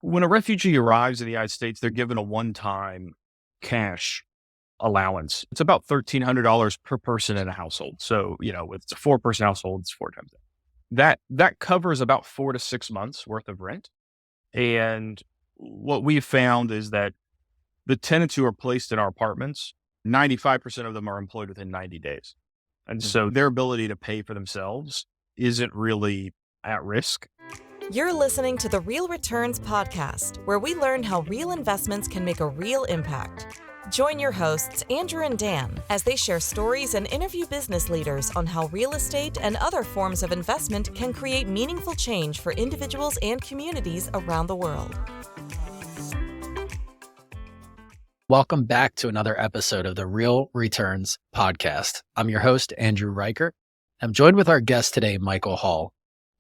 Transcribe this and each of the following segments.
when a refugee arrives in the United States, they're given a one-time cash allowance. It's about $1,300 per person in a household. So, if it's a 4-person household, it's 4 times that covers about 4 to 6 months worth of rent. And what we've found is that the tenants who are placed in our apartments, 95% of them are employed within 90 days. And so their ability to pay for themselves isn't really at risk. You're listening to the Real Returns podcast, where we learn how real investments can make a real impact. Join your hosts, Andrew and Dan, as they share stories and interview business leaders on how real estate and other forms of investment can create meaningful change for individuals and communities around the world. Welcome back to another episode of the Real Returns podcast. I'm your host, Andrew Riker. I'm joined with our guest today, Michael Hall.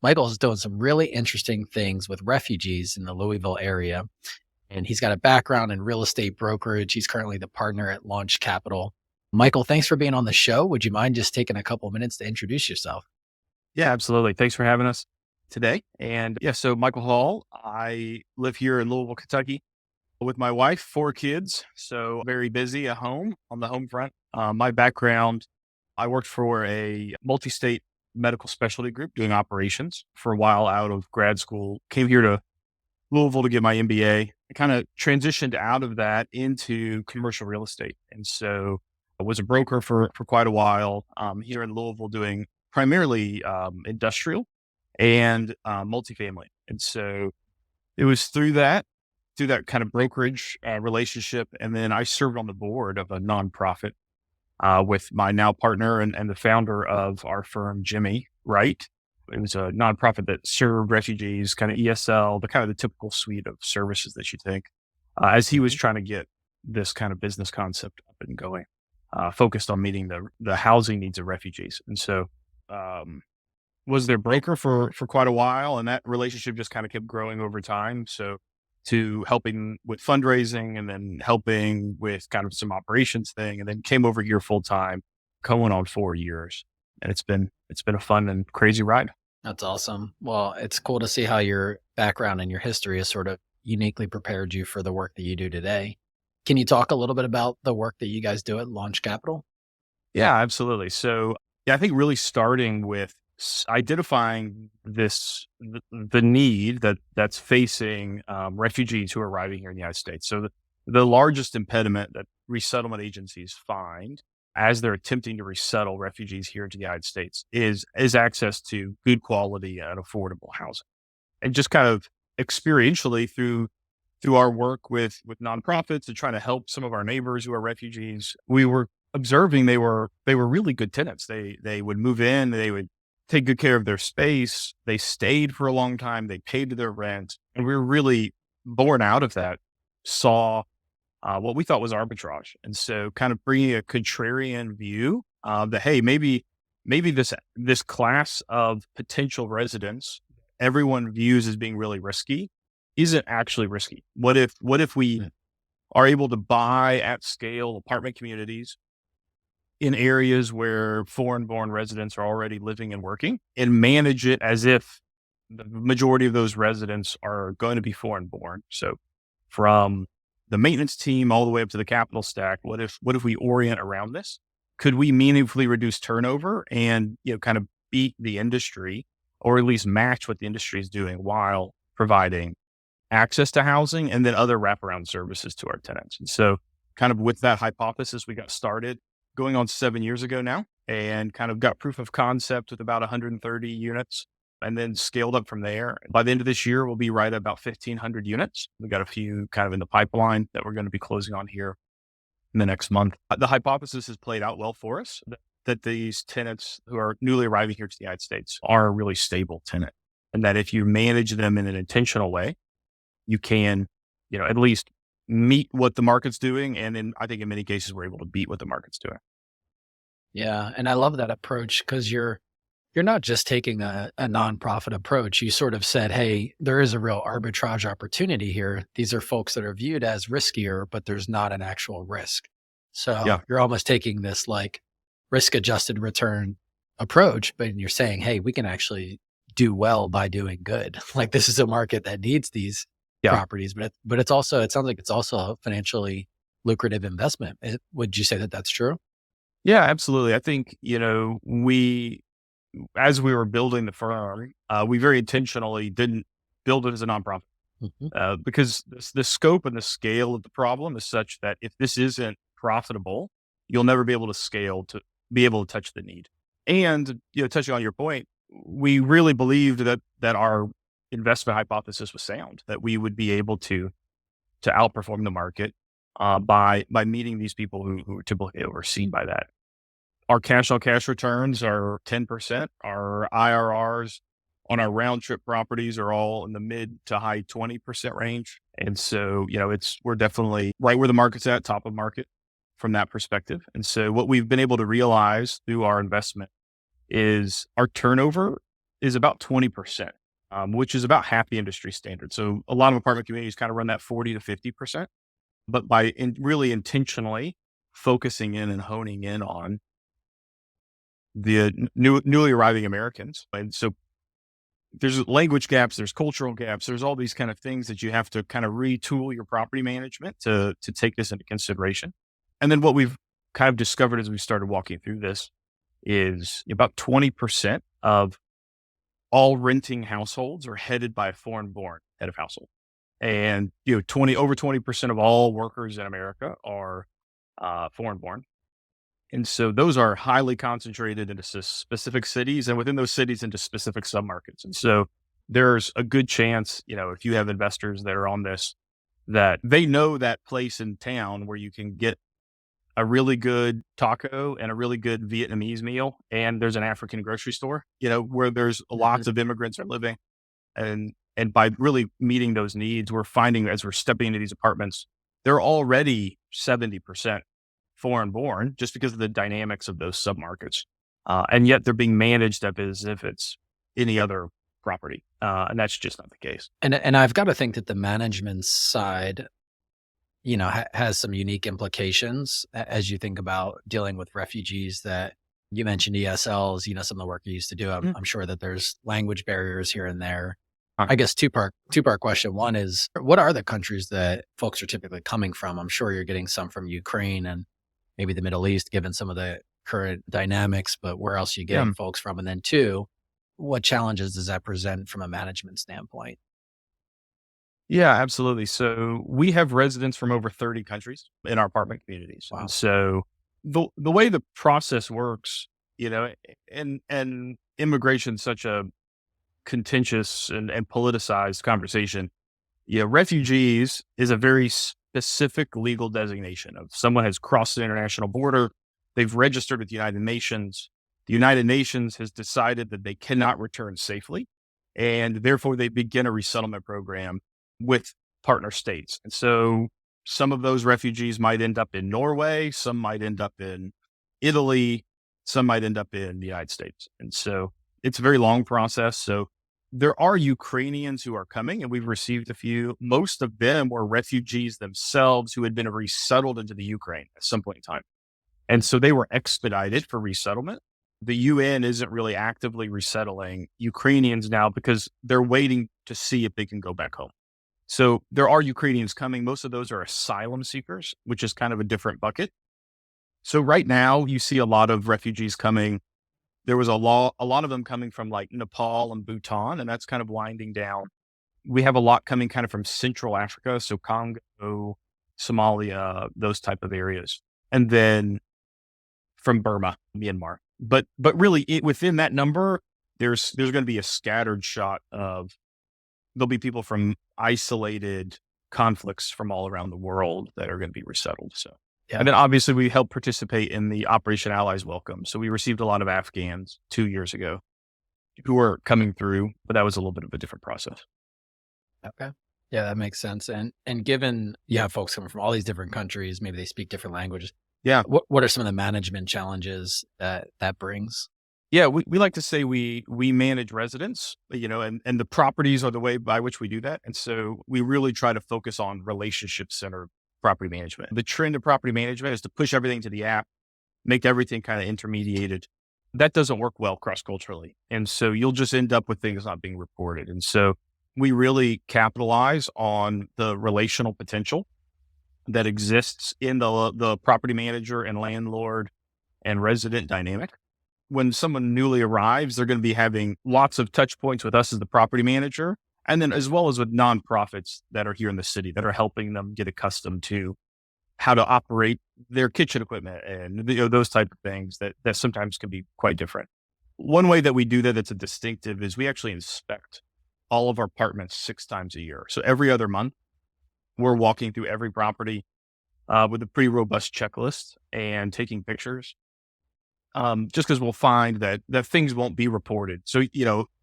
Michael is doing some really interesting things with refugees in the Louisville area, and he's got a background in real estate brokerage. He's currently the partner at Launch Capital. Michael, thanks for being on the show. Would you mind just taking a couple minutes to introduce yourself? Yeah, absolutely. Thanks for having us today. And so Michael Hall, I live here in Louisville, Kentucky with my wife, 4 kids. So very busy at home on the home front. My background, I worked for a multi-state medical specialty group doing operations for a while out of grad school, came here to Louisville to get my MBA. I kind of transitioned out of that into commercial real estate. And so I was a broker for quite a while here in Louisville doing primarily industrial and multifamily. And so it was through that kind of brokerage relationship. And then I served on the board of a nonprofit with my now partner and the founder of our firm, Jimmy Wright. It was a nonprofit that served refugees, kind of ESL, the typical suite of services that you think, as he was trying to get this kind of business concept up and going, focused on meeting the housing needs of refugees. And so was their broker for quite a while, and that relationship just kind of kept growing over time. So to helping with fundraising and then helping with kind of some operations thing, and then came over here full time, going on 4 years. And it's been a fun and crazy ride. That's awesome. Well, it's cool to see how your background and your history has sort of uniquely prepared you for the work that you do today. Can you talk a little bit about the work that you guys do at Launch Capital? Yeah, absolutely. So I think really starting with identifying the need that's facing refugees who are arriving here in the United States. So the largest impediment that resettlement agencies find as they're attempting to resettle refugees here into the United States is access to good quality and affordable housing. And just kind of experientially through our work with nonprofits and trying to help some of our neighbors who are refugees, we were observing they were really good tenants. They would move in, they would take good care of their space. They stayed for a long time. They paid their rent. And we were really born out of that, saw what we thought was arbitrage. And so kind of bringing a contrarian view that, hey, maybe this class of potential residents everyone views as being really risky isn't actually risky. What if we are able to buy at scale apartment communities in areas where foreign-born residents are already living and working, and manage it as if the majority of those residents are going to be foreign-born? So from the maintenance team all the way up to the capital stack, what if we orient around this? Could we meaningfully reduce turnover and kind of beat the industry, or at least match what the industry is doing while providing access to housing and then other wraparound services to our tenants? And so kind of with that hypothesis, we got started going on 7 years ago now, and kind of got proof of concept with about 130 units, and then scaled up from there. By the end of this year, we'll be right at about 1,500 units. We got a few kind of in the pipeline that we're going to be closing on here in the next month. The hypothesis has played out well for us, that these tenants who are newly arriving here to the United States are a really stable tenant, and that if you manage them in an intentional way, you can, at least meet what the market's doing. And I think in many cases, we're able to beat what the market's doing. Yeah. And I love that approach, because you're not just taking a nonprofit approach. You sort of said, hey, there is a real arbitrage opportunity here. These are folks that are viewed as riskier, but there's not an actual risk. So You're almost taking this like risk adjusted return approach, but you're saying, hey, we can actually do well by doing good. Like, this is a market that needs these Yeah. properties, but it's also, it sounds like it's also a financially lucrative investment. Would you say that that's true? Yeah, absolutely. I think, as we were building the firm, we very intentionally didn't build it as a nonprofit Hmm. because the scope and the scale of the problem is such that if this isn't profitable, you'll never be able to scale to be able to touch the need. And, touching on your point, we really believed that our investment hypothesis was sound, that we would be able to outperform the market by meeting these people who are typically overseen by that. Our cash on cash returns are 10%. Our IRRs on our round trip properties are all in the mid to high 20% range. And so, we're definitely right where the market's at, top of market from that perspective. And so what we've been able to realize through our investment is our turnover is about 20%, which is about half the industry standard. So a lot of apartment communities kind of run that 40 to 50%, but really intentionally focusing in and honing in on the newly arriving Americans. And so there's language gaps, there's cultural gaps, there's all these kind of things that you have to kind of retool your property management to take this into consideration. And then what we've kind of discovered as we started walking through this is about 20% of all renting households are headed by a foreign born head of household. And, 20% of all workers in America are foreign born. And so those are highly concentrated into specific cities and within those cities into specific submarkets. And so there's a good chance, if you have investors that are on this, that they know that place in town where you can get a really good taco and a really good Vietnamese meal. And there's an African grocery store, where there's Mhm. lots of immigrants are living. And by really meeting those needs, we're finding as we're stepping into these apartments, they're already 70% foreign born just because of the dynamics of those submarkets. And yet they're being managed as if it's any other property. And that's just not the case. And I've got to think that the management side, has some unique implications as you think about dealing with refugees that you mentioned ESLs, some of the work you used to do. I'm, Mm. I'm sure that there's language barriers here and there. Uh, I guess two part question. One is, what are the countries that folks are typically coming from? I'm sure you're getting some from Ukraine and maybe the Middle East, given some of the current dynamics, but where else are you yeah. getting folks from? And then two, what challenges does that present from a management standpoint? Yeah, absolutely. So we have residents from over 30 countries in our apartment communities. And Wow. so the way the process works, and immigration's such a contentious and politicized conversation. Yeah, refugees is a very specific legal designation of someone has crossed the international border. They've registered with the United Nations. The United Nations has decided that they cannot return safely, and therefore they begin a resettlement program with partner states. And so some of those refugees might end up in Norway, some might end up in Italy, some might end up in the United States. And so it's a very long process. So there are Ukrainians who are coming, and we've received a few. Most of them were refugees themselves who had been resettled into the Ukraine at some point in time. And so they were expedited for resettlement. The UN isn't really actively resettling Ukrainians now because they're waiting to see if they can go back home. So there are Ukrainians coming. Most of those are asylum seekers, which is kind of a different bucket. So right now you see a lot of refugees coming. There was a lot of them coming from like Nepal and Bhutan, and that's kind of winding down. We have a lot coming kind of from Central Africa, so Congo, Somalia, those type of areas, and then from Burma, Myanmar. But really, within that number, there's going to be a scattered shot of there'll be people from isolated conflicts from all around the world that are going to be resettled. So. Yeah. And then obviously we helped participate in the Operation Allies Welcome. So we received a lot of Afghans 2 years ago who were coming through, but that was a little bit of a different process. Okay. Yeah, that makes sense. And given you have folks coming from all these different countries, maybe they speak different languages. Yeah. What are some of the management challenges that brings? Yeah, we like to say we manage residents, and the properties are the way by which we do that. And so we really try to focus on relationship centered property management. The trend of property management is to push everything to the app, make everything kind of intermediated. That doesn't work well cross culturally. And so you'll just end up with things not being reported. And so we really capitalize on the relational potential that exists in the property manager and landlord and resident dynamic. When someone newly arrives, they're going to be having lots of touch points with us as the property manager, and then as well as with nonprofits that are here in the city that are helping them get accustomed to how to operate their kitchen equipment and those type of things that sometimes can be quite different. One way that we do that that's a distinctive is we actually inspect all of our apartments 6 times a year. So every other month, we're walking through every property with a pretty robust checklist and taking pictures. Just because we'll find that things won't be reported. So,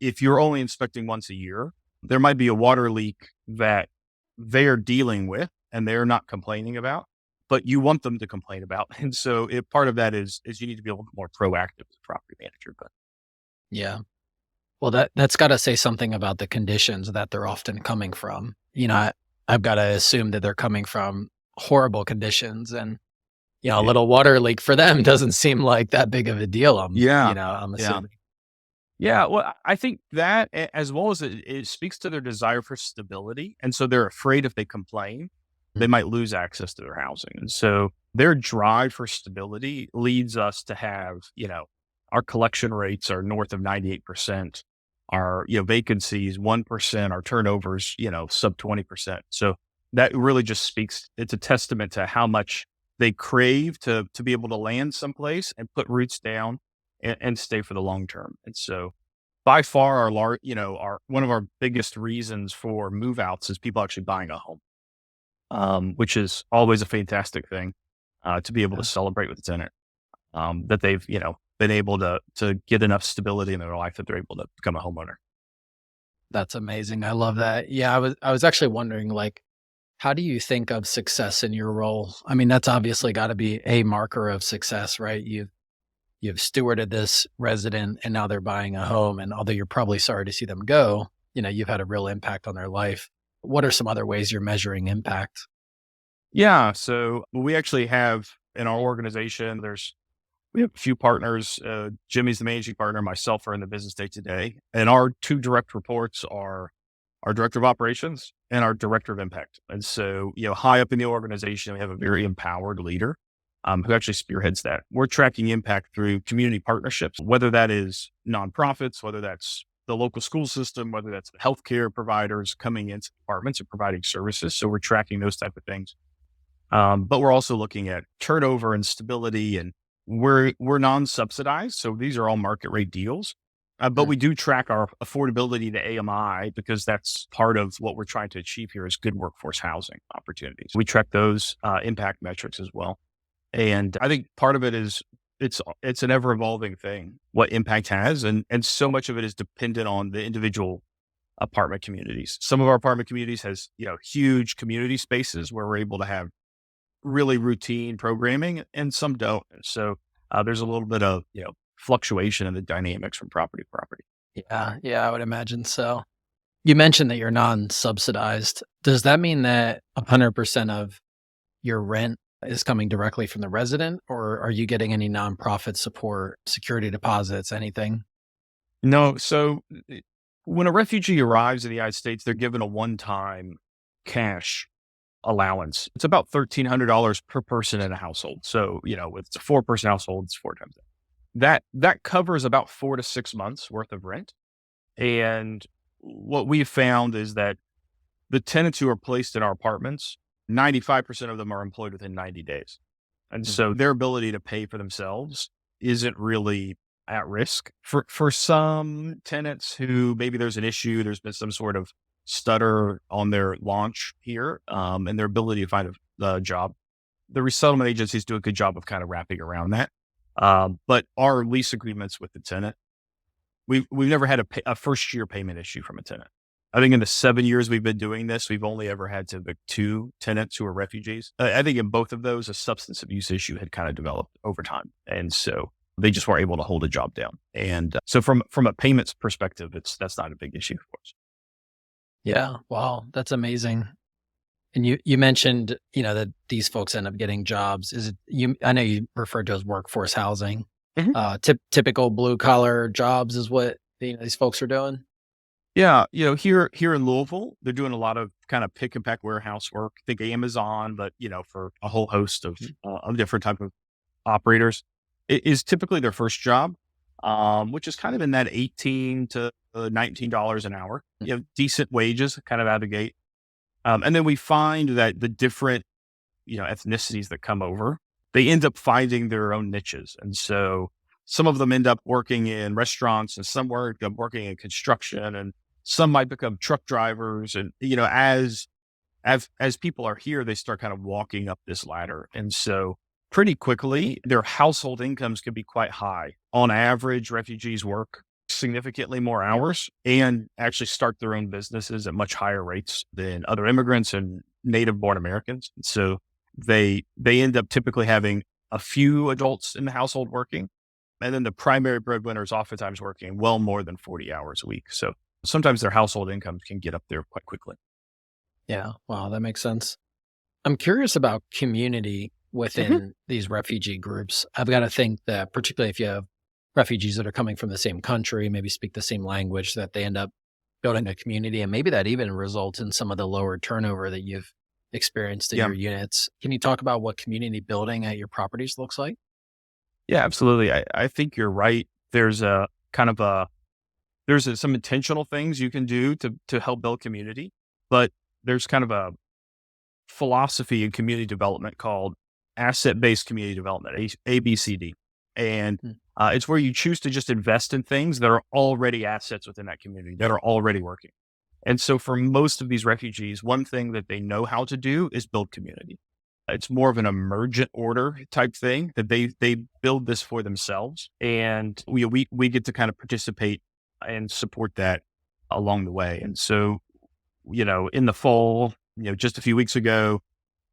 if you're only inspecting once a year, there might be a water leak that they're dealing with and they're not complaining about, but you want them to complain about. And so part of that is you need to be a little bit more proactive as a property manager. But Yeah. Well, that's got to say something about the conditions that they're often coming from. I've got to assume that they're coming from horrible conditions, and a little water leak for them doesn't seem like that big of a deal. I'm yeah. assuming. Yeah, well, I think that as well as it speaks to their desire for stability. And so they're afraid if they complain, they might lose access to their housing. And so their drive for stability leads us to have, our collection rates are north of 98%, our, vacancies, 1%, our turnovers, sub 20%. So that really just speaks, it's a testament to how much they crave to be able to land someplace and put roots down and stay for the long term. And so by far our one of our biggest reasons for move outs is people actually buying a home, which is always a fantastic thing to be able to celebrate with the tenant, that they've, been able to get enough stability in their life that they're able to become a homeowner. That's amazing. I love that. Yeah, I was actually wondering, like, how do you think of success in your role? I mean, that's obviously got to be a marker of success, right? You've stewarded this resident and now they're buying a home. And although you're probably sorry to see them go, you've had a real impact on their life. What are some other ways you're measuring impact? Yeah. So we actually have in our organization, we have a few partners. Jimmy's the managing partner, myself are in the business day to day. And our two direct reports are our director of operations and our director of impact. And so, high up in the organization, we have a very empowered leader who actually spearheads that. We're tracking impact through community partnerships, whether that is nonprofits, whether that's the local school system, whether that's the healthcare providers coming into departments and providing services. So we're tracking those type of things. But we're also looking at turnover and stability, and we're non-subsidized. So these are all market rate deals. But we do track our affordability to AMI because that's part of what we're trying to achieve here is good workforce housing opportunities. We track those impact metrics as well. And I think part of it is it's an ever evolving thing, what impact has. And so much of it is dependent on the individual apartment communities. Some of our apartment communities has, huge community spaces where we're able to have really routine programming and some don't. So there's a little bit of, fluctuation in the dynamics from property to property. Yeah, I would imagine so. You mentioned that you're non-subsidized. Does that mean that 100% of your rent is coming directly from the resident, or are you getting any nonprofit support, security deposits, anything? No. So when a refugee arrives in the United States, they're given a one-time cash allowance. It's about $1,300 per person in a household. So, if it's a 4-person household, it's 4 times that. That covers about 4 to 6 months worth of rent. And what we've found is that the tenants who are placed in our apartments, 95% of them are employed within 90 days. And so their ability to pay for themselves isn't really at risk. For some tenants who maybe there's an issue, there's been some sort of stutter on their launch here, and their ability to find a job, the resettlement agencies do a good job of kind of wrapping around that. But our lease agreements with the tenant, we've never had a first year payment issue from a tenant. I think in the 7 years we've been doing this, we've only ever had to evict 2 tenants who are refugees. I think in both of those, a substance abuse issue had kind of developed over time. And so they just weren't able to hold a job down. And so from a payments perspective, that's not a big issue for us. Yeah. Wow. That's amazing. And you mentioned, that these folks end up getting jobs. I know you referred to as workforce housing. Mhm. Typical blue collar jobs is what these folks are doing. Yeah, here in Louisville, they're doing a lot of kind of pick and pack warehouse work. Think Amazon, but for a whole host of different type of operators. It is typically their first job, which is kind of in that 18 to $19 an hour. You have decent wages, kind of out of the gate, and then we find that the different ethnicities that come over, they end up finding their own niches, and so some of them end up working in restaurants, and some work working in construction, and some might become truck drivers, and as people are here, they start kind of walking up this ladder. And so pretty quickly, their household incomes can be quite high. On average, refugees work significantly more hours and actually start their own businesses at much higher rates than other immigrants and native born Americans. So they end up typically having a few adults in the household working. And then the primary breadwinner is oftentimes working well more than 40 hours a week. So sometimes their household incomes can get up there quite quickly. Yeah. Wow. That makes sense. I'm curious about community Mhm. within these refugee groups. I've got to think that, particularly if you have refugees that are coming from the same country, maybe speak the same language, that they end up building a community. And maybe that even results in some of the lower turnover that you've experienced in Yeah. your units. Can you talk about what community building at your properties looks like? Yeah, absolutely. I think you're right. There's a kind of a some intentional things you can do to help build community, but there's kind of a philosophy in community development called asset-based community development, ABCD. And Mm. it's where you choose to just invest in things that are already assets within that community that are already working. And so for most of these refugees, one thing that they know how to do is build community. It's more of an emergent order type thing that they build this for themselves, and we get to kind of participate and support that along the way. And so in the fall, just a few weeks ago,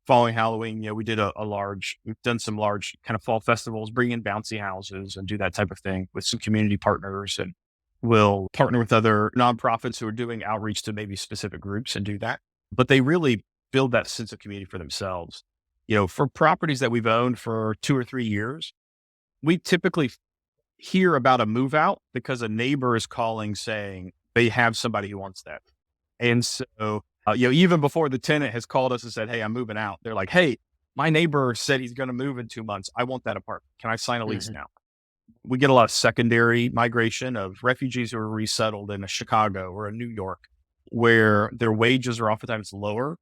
following Halloween, we've done some large kind of fall festivals, bring in bouncy houses and do that type of thing with some community partners. And we'll partner with other nonprofits who are doing outreach to maybe specific groups and do that. But they really build that sense of community for themselves. For properties that we've owned for 2 or 3 years, we typically hear about a move out because a neighbor is calling saying they have somebody who wants that. And so, even before the tenant has called us and said, "Hey, I'm moving out," they're like, "Hey, my neighbor said he's going to move in 2 months. I want that apartment. Can I sign a lease Mhm. now?" We get a lot of secondary migration of refugees who are resettled in a Chicago or a New York, where their wages are oftentimes lower,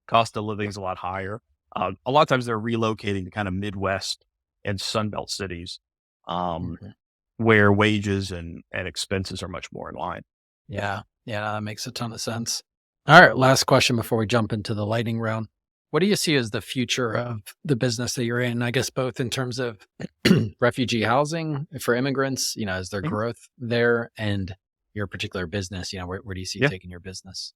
cost of living is a lot higher. A lot of times they're relocating to kind of Midwest and Sunbelt cities, um, Mhm. where wages and expenses are much more in line. Yeah. Yeah. That makes a ton of sense. All right. Last question before we jump into the lightning round. What do you see as the future of the business that you're in? I guess both in terms of refugee housing for immigrants, is there Mhm. growth there, and your particular business, where do you see Yeah. taking your business?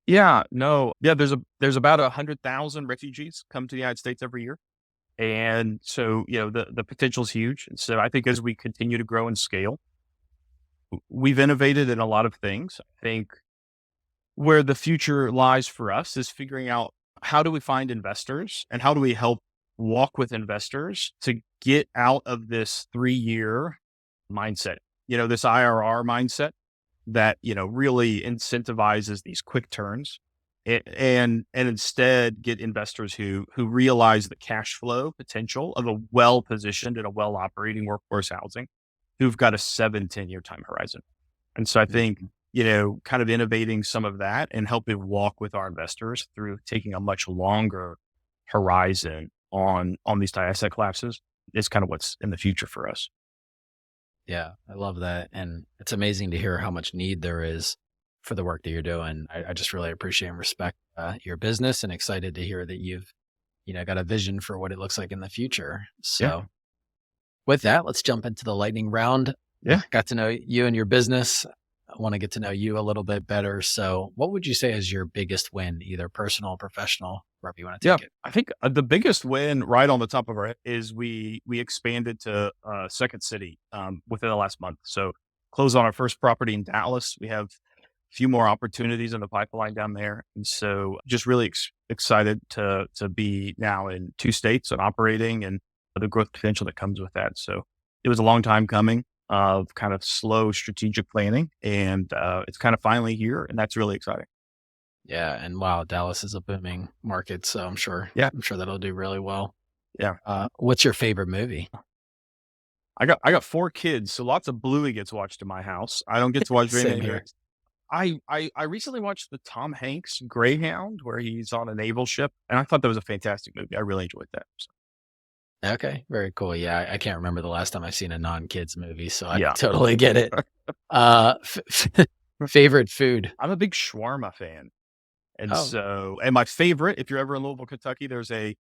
Yeah, no. Yeah, there's about 100,000 refugees come to the United States every year. And so, the potential is huge. And so I think as we continue to grow and scale, we've innovated in a lot of things. I think where the future lies for us is figuring out how do we find investors and how do we help walk with investors to get out of this 3-year mindset, this IRR mindset that, really incentivizes these quick turns, and instead get investors who realize the cash flow potential of a well-positioned and a well-operating workforce housing who've got a 7-10 year time horizon. And so I think, Mhm. kind of innovating some of that and helping walk with our investors through taking a much longer horizon on these asset classes is kind of what's in the future for us. Yeah, I love that. And it's amazing to hear how much need there is for the work that you're doing. I just really appreciate and respect your business, and excited to hear that you've, got a vision for what it looks like in the future. Yeah. So with that, let's jump into the lightning round. Yeah. Got to know you and your business. I want to get to know you a little bit better. So what would you say is your biggest win, either personal or professional, wherever you want to Yeah, take it? I think the biggest win right on the top of our head is we expanded to second city within the last month. So closed on our first property in Dallas. We have a few more opportunities in the pipeline down there, and so just really excited to be now in 2 states and operating and the growth potential that comes with that. So it was a long time coming. of kind of slow strategic planning. And it's kind of finally here. And that's really exciting. Yeah. And wow, Dallas is a booming market. So Yeah. I'm sure that'll do really well. Yeah. What's your favorite movie? I got 4 kids, so lots of Bluey gets watched in my house. I don't get to watch very Same many. here. I recently watched the Tom Hanks Greyhound, where he's on a naval ship, and I thought that was a fantastic movie. I really enjoyed that. So, Okay. Very cool. Yeah. I can't remember the last time I've seen a non-kids movie, so I yeah, totally get it. Favorite food? I'm a big shawarma fan, and Oh, and my favorite, if you're ever in Louisville, Kentucky, there's a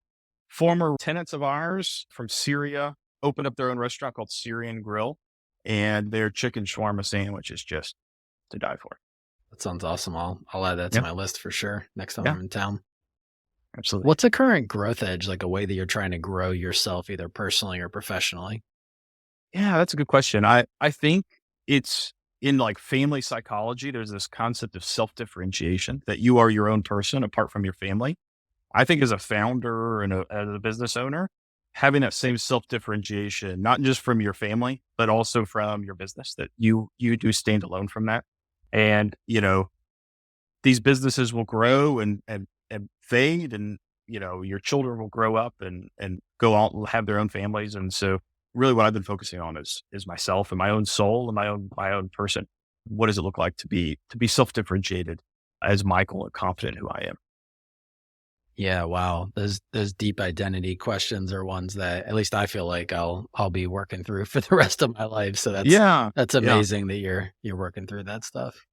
former tenants of ours from Syria opened up their own restaurant called Syrian Grill, and their chicken shawarma sandwich is just to die for. that sounds awesome. I'll add that to Yeah, my list for sure next time yeah, I'm in town. absolutely. What's a current growth edge, like a way that you're trying to grow yourself either personally or professionally? Yeah, that's a good question. I think it's in like family psychology. There's this concept of self differentiation that you are your own person apart from your family. I think as a founder and as a business owner, having that same self differentiation, not just from your family, but also from your business, that you do stand alone from that. And these businesses will grow and fade, and your children will grow up and go out and have their own families. And so really what I've been focusing on is myself and my own soul and my own person. What does it look like to be self differentiated as Michael and confident who I am? Yeah, wow. Those deep identity questions are ones that at least I feel like I'll be working through for the rest of my life. So Yeah. that's Yeah. amazing that you're working through that stuff.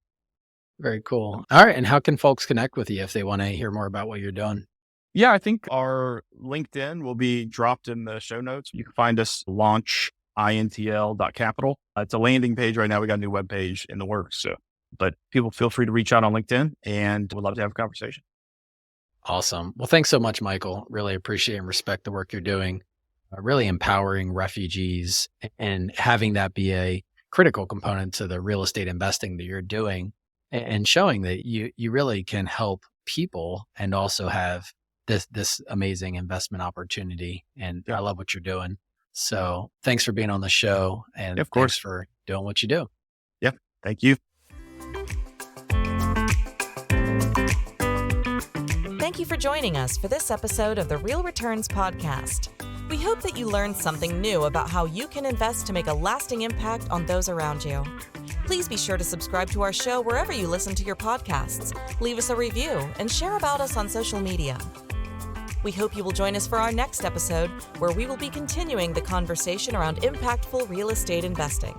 Very cool. All right. And how can folks connect with you if they want to hear more about what you're doing? Yeah, I think our LinkedIn will be dropped in the show notes. You can find us launchintl.capital. It's a landing page right now. We got a new webpage in the works. So, but people feel free to reach out on LinkedIn, and we'd love to have a conversation. Awesome. Well, thanks so much, Michael. Really appreciate and respect the work you're doing. Really empowering refugees and having that be a critical component to the real estate investing that you're doing, and showing that you really can help people and also have this amazing investment opportunity. And I Yeah. love what you're doing. So thanks for being on the show, Yeah, and of thanks course. for doing what you do. Yeah. Thank you. Thank you for joining us for this episode of the Real Returns Podcast. We hope that you learned something new about how you can invest to make a lasting impact on those around you. Please be sure to subscribe to our show wherever you listen to your podcasts, leave us a review, and share about us on social media. We hope you will join us for our next episode, where we will be continuing the conversation around impactful real estate investing.